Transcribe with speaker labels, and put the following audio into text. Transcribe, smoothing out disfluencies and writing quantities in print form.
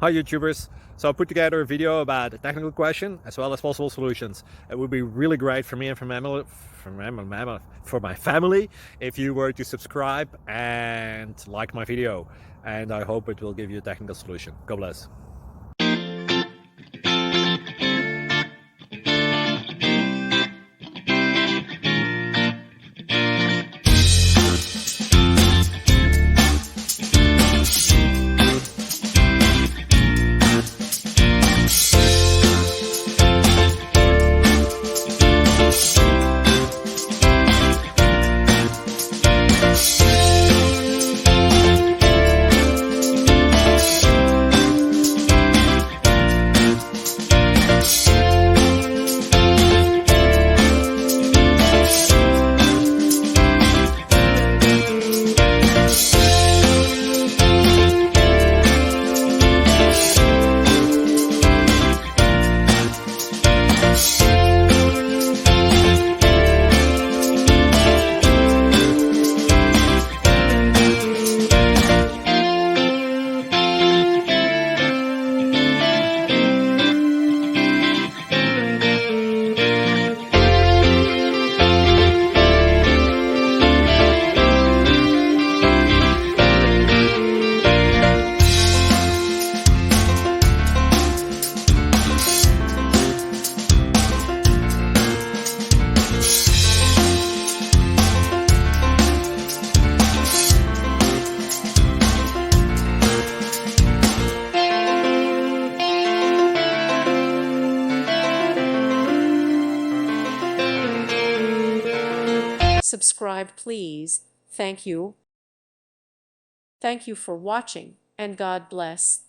Speaker 1: Hi YouTubers! So I put together a video about a technical question as well as possible solutions. It would be really great for me and for my family if you were to subscribe and like my video, and I hope it will give you a technical solution. God bless.
Speaker 2: Subscribe, please. Thank you. Thank you for watching, and God bless.